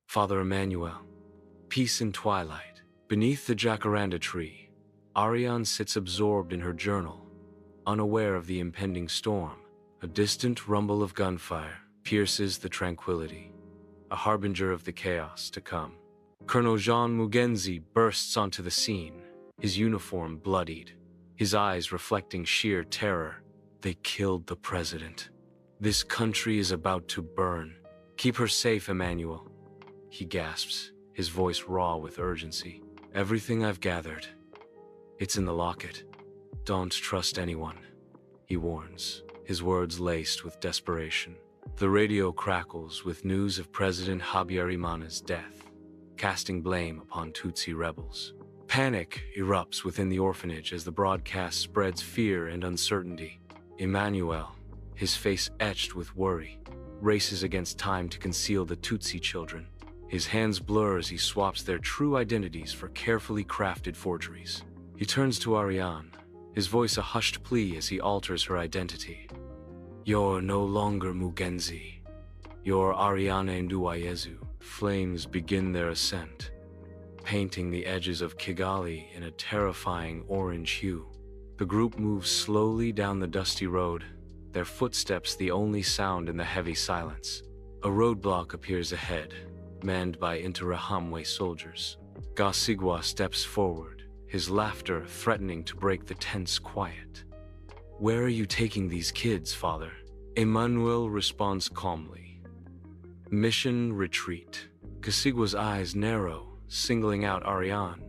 Father Emmanuel. Peace in twilight. Beneath the jacaranda tree, Ariane sits absorbed in her journal, unaware of the impending storm. A distant rumble of gunfire pierces the tranquility, a harbinger of the chaos to come. Colonel Jean Mugenzi bursts onto the scene, his uniform bloodied, his eyes reflecting sheer terror. They killed the president. This country is about to burn. Keep her safe, Emmanuel. He gasps, his voice raw with urgency. Everything I've gathered, it's in the locket. Don't trust anyone, he warns, his words laced with desperation. The radio crackles with news of President Habyarimana's death, casting blame upon Tutsi rebels. Panic erupts within the orphanage as the broadcast spreads fear and uncertainty. Emmanuel, his face etched with worry, races against time to conceal the Tutsi children. His hands blur as he swaps their true identities for carefully crafted forgeries. He turns to Ariane, his voice a hushed plea as he alters her identity. You're no longer Mugenzi. You're Ariane Nduwayezu. Flames begin their ascent, painting the edges of Kigali in a terrifying orange hue. The group moves slowly down the dusty road, their footsteps the only sound in the heavy silence. A roadblock appears ahead, manned by Interahamwe soldiers. Gasigwa steps forward, his laughter threatening to break the tense quiet. Where are you taking these kids, Father? Emmanuel responds calmly. Mission retreat. Gasigwa's eyes narrow, singling out Ariane.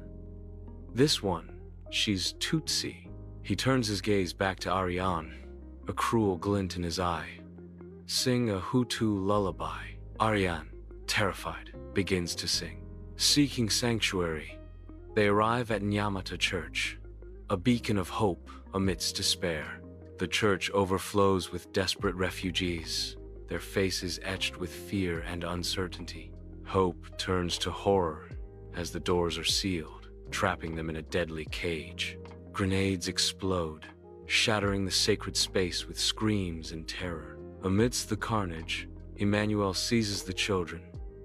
This one, she's Tutsi. He turns his gaze back to Ariane, a cruel glint in his eye. Sing a Hutu lullaby. Ariane, terrified, begins to sing. Seeking sanctuary, they arrive at Nyamata Church, a beacon of hope amidst despair. The church overflows with desperate refugees, their faces etched with fear and uncertainty. Hope turns to horror as the doors are sealed, trapping them in a deadly cage. Grenades explode, shattering the sacred space with screams and terror. Amidst the carnage, Emmanuel seizes the children,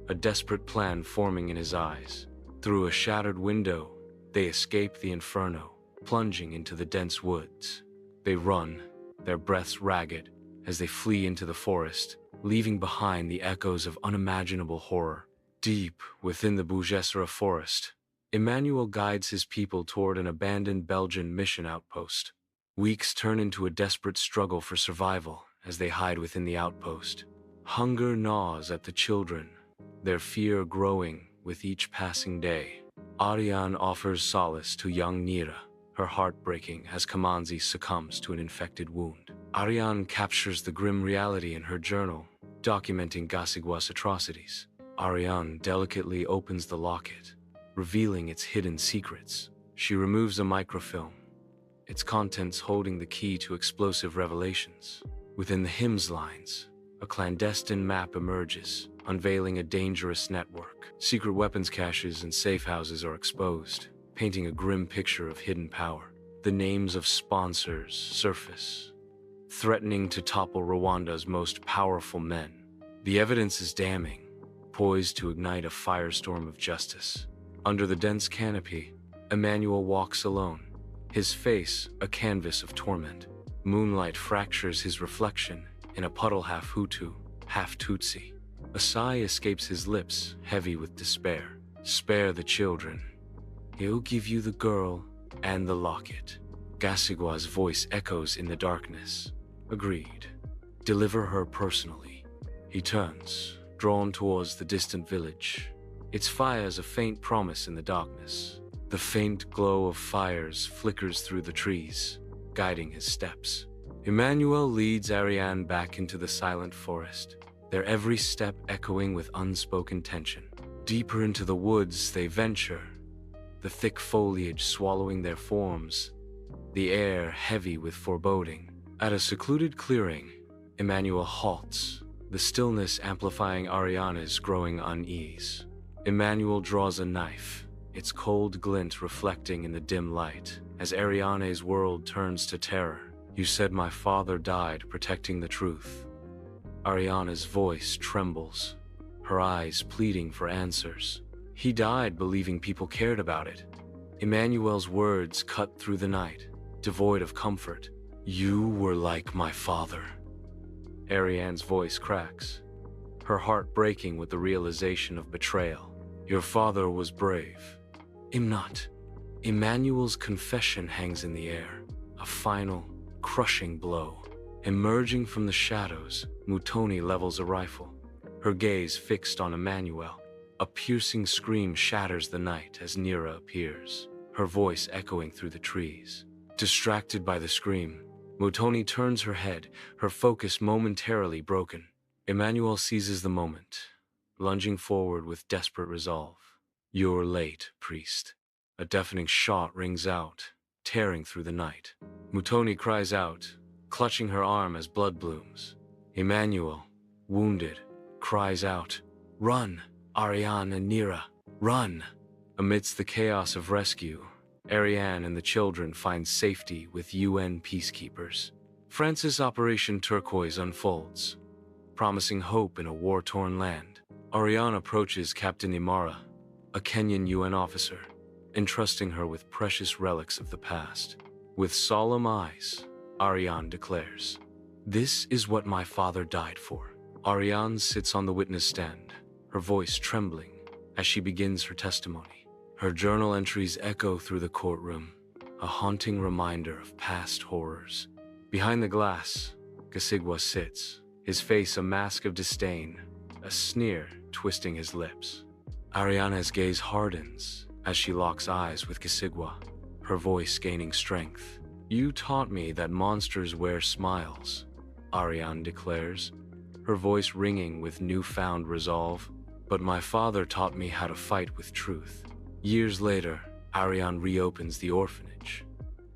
a desperate plan forming in his eyes. Through a shattered window, they escape the inferno, plunging into the dense woods. They run, their breaths ragged, as they flee into the forest, leaving behind the echoes of unimaginable horror. Deep within the Bugesera forest, Emmanuel guides his people toward an abandoned Belgian mission outpost. Weeks turn into a desperate struggle for survival as they hide within the outpost. Hunger gnaws at the children, their fear growing with each passing day. Ariane offers solace to young Nira, her heart breaking as Kamanzi succumbs to an infected wound. Ariane captures the grim reality in her journal, documenting Gasigwa's atrocities. Ariane delicately opens the locket, revealing its hidden secrets. She removes a microfilm, its contents holding the key to explosive revelations. Within the hymns lines, a clandestine map emerges, unveiling a dangerous network. Secret weapons caches and safe houses are exposed, painting a grim picture of hidden power. The names of sponsors surface, threatening to topple Rwanda's most powerful men. The evidence is damning, poised to ignite a firestorm of justice. Under the dense canopy, Emmanuel walks alone, his face a canvas of torment. Moonlight fractures his reflection in a puddle half Hutu, half Tutsi. A sigh escapes his lips, heavy with despair. Spare the children. He'll give you the girl and the locket. Gasigwa's voice echoes in the darkness. Agreed. Deliver her personally. He turns, drawn towards the distant village. Its fires a faint promise in the darkness. The faint glow of fires flickers through the trees, guiding his steps. Emmanuel leads Ariane back into the silent forest, their every step echoing with unspoken tension. Deeper into the woods they venture, the thick foliage swallowing their forms, the air heavy with foreboding. At a secluded clearing, Emmanuel halts, the stillness amplifying Ariane's growing unease. Emmanuel draws a knife, its cold glint reflecting in the dim light, as Ariane's world turns to terror. You said my father died protecting the truth. Ariane's voice trembles, her eyes pleading for answers. He died believing people cared about it. Emmanuel's words cut through the night, devoid of comfort. "You were like my father." Ariane's voice cracks, her heart breaking with the realization of betrayal. "Your father was brave. I'm not." Emmanuel's confession hangs in the air, a final, crushing blow. Emerging from the shadows, Mutoni levels a rifle, her gaze fixed on Emmanuel. A piercing scream shatters the night as Nira appears, her voice echoing through the trees. Distracted by the scream, Mutoni turns her head, her focus momentarily broken. Emmanuel seizes the moment, lunging forward with desperate resolve. "You're late, priest." A deafening shot rings out, tearing through the night. Mutoni cries out, clutching her arm as blood blooms. Emmanuel, wounded, cries out, "Run, Ariane and Nira, run!" Amidst the chaos of rescue, Ariane and the children find safety with UN peacekeepers. France's Operation Turquoise unfolds, promising hope in a war-torn land. Ariane approaches Captain Imara, a Kenyan UN officer, entrusting her with precious relics of the past. With solemn eyes, Ariane declares, "This is what my father died for." Ariane sits on the witness stand, her voice trembling as she begins her testimony. Her journal entries echo through the courtroom, a haunting reminder of past horrors. Behind the glass, Gasigwa sits, his face a mask of disdain, a sneer twisting his lips. Ariane's gaze hardens as she locks eyes with Gasigwa, her voice gaining strength. "You taught me that monsters wear smiles," Ariane declares, her voice ringing with newfound resolve. "But my father taught me how to fight with truth." Years later, Ariane reopens the orphanage,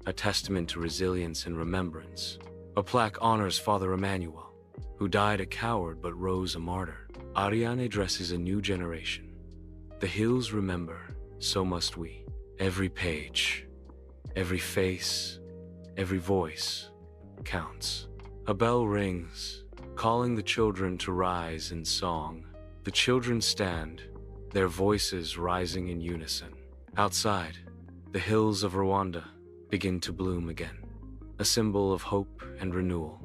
a testament to resilience and remembrance. A plaque honors Father Emmanuel, who died a coward but rose a martyr. Ariane addresses a new generation. "The hills remember, so must we." Every page, every face, every voice counts. A bell rings, calling the children to rise in song. The children stand, their voices rising in unison. Outside, the hills of Rwanda begin to bloom again, a symbol of hope and renewal.